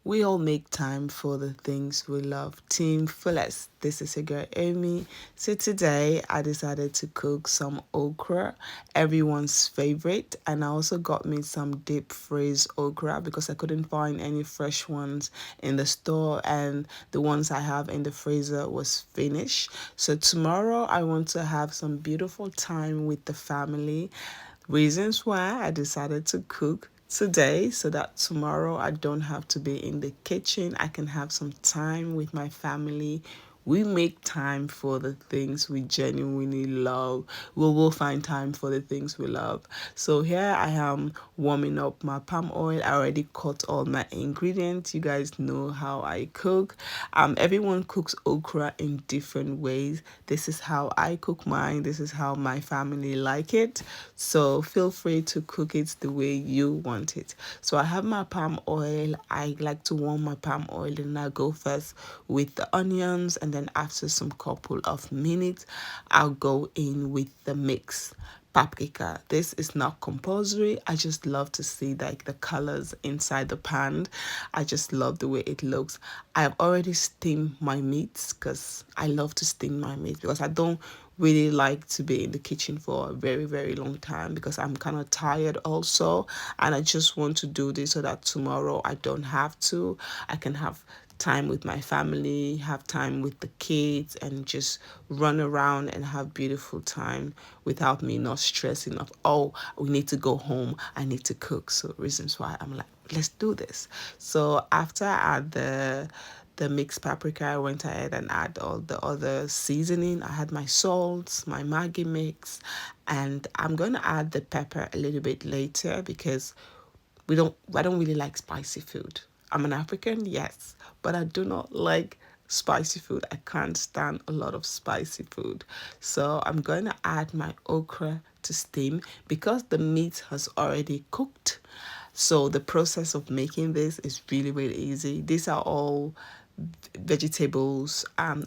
We all make time for the things we love. Team Fullest. This is your girl Amy. So today I decided to cook some okra, everyone's favorite, and I also got me some deep freeze okra because I couldn't find any fresh ones in the store and the ones I have in the freezer was finished. So tomorrow I want to have some beautiful time with the family. Reasons why I decided to cook today so that tomorrow I don't have to be in the kitchen. I can have some time with my family. We make time for the things we genuinely love. We will find time for the things we love. So here I am warming up my palm oil. I already cut all my ingredients. You guys know how I cook. Everyone cooks okra in different ways. This is how I cook mine. This is how my family like it. So feel free to cook it the way you want it. So I have my palm oil. I like to warm my palm oil and I go first with the onions, and then after some couple of minutes I'll go in with the mix paprika. This is not compulsory. I just love to see like the colors inside the pan. I just love the way it looks. I have already steamed my meats because I love to steam my meat because I don't really like to be in the kitchen for a very long time because I'm kind of tired also, and I just want to do this so that tomorrow I don't have to. I can have time with my family, have time with the kids, and just run around and have beautiful time without me not stressing of, oh, we need to go home, I need to cook. So reasons why I'm like, let's do this. So after I add the mixed paprika, I went ahead and add all the other seasoning. I had my salt, my Maggi mix, and I'm going to add the pepper a little bit later because I don't really like spicy food. I'm an African, yes, but I do not like spicy food. I can't stand a lot of spicy food. So I'm going to add my okra to steam because the meat has already cooked. So the process of making this is really easy. These are all vegetables.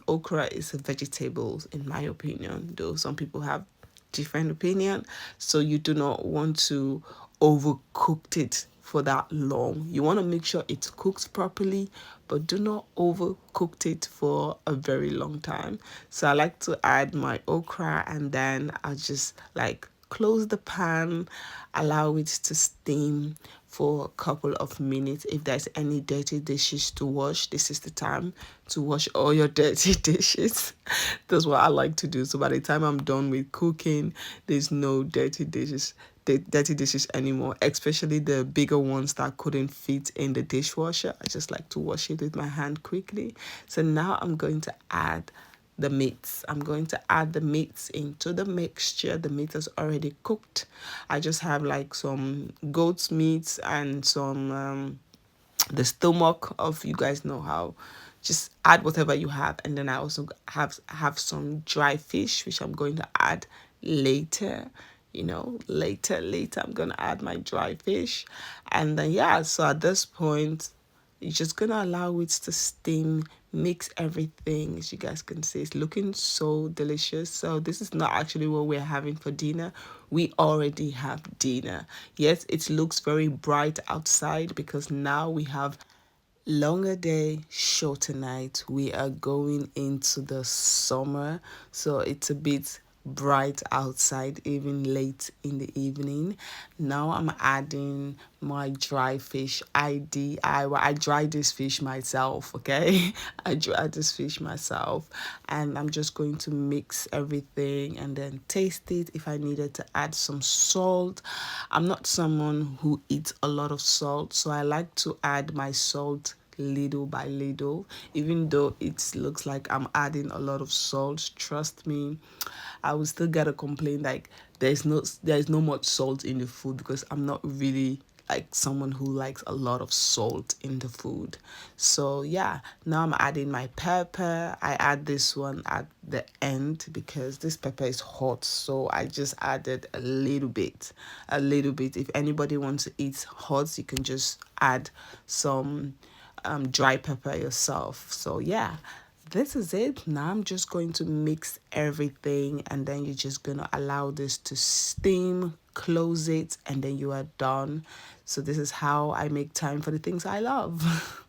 Okra is a vegetable in my opinion, though some people have different opinion. So you do not want to overcook it for that long. You want to make sure it's cooked properly, but do not overcook it for a very long time. So I like to add my okra and then I just like close the pan, allow it to steam for a couple of minutes. If there's any dirty dishes to wash, this is the time to wash all your dirty dishes. That's what I like to do. So by the time I'm done with cooking, there's no dirty dishes anymore, especially the bigger ones that couldn't fit in the dishwasher. I just like to wash it with my hand quickly. So now I'm going to add the meats. I'm going to add the meats into the mixture. The meat is already cooked. I just have like some goat's meat and some the stomach of, you guys know how, just add whatever you have. And then I also have some dry fish which I'm going to add later. Later I'm gonna add my dry fish. And then yeah, so at this point you're just gonna allow it to steam, mix everything. As you guys can see, it's looking so delicious. So this is not actually what we're having for dinner. We already have dinner. Yes, it looks very bright outside because now we have longer day, shorter night. We are going into the summer, so it's a bit bright outside, even late in the evening. Now I'm adding my dry fish. I dry this fish myself, okay? I dry this fish myself, and I'm just going to mix everything and then taste it. If I needed to add some salt, I'm not someone who eats a lot of salt, so I like to add my salt little by little. Even though it looks like I'm adding a lot of salt, trust me, I will still get a complaint like there's no much salt in the food because I'm not really like someone who likes a lot of salt in the food. So yeah, now I'm adding my pepper. I add this one at the end because this pepper is hot, so I just added a little bit. If anybody wants to eat hot, you can just add some dry pepper yourself. So yeah, this is it. Now I'm just going to mix everything, and then you're just gonna allow this to steam, close it, and then you are done. So this is how I make time for the things I love.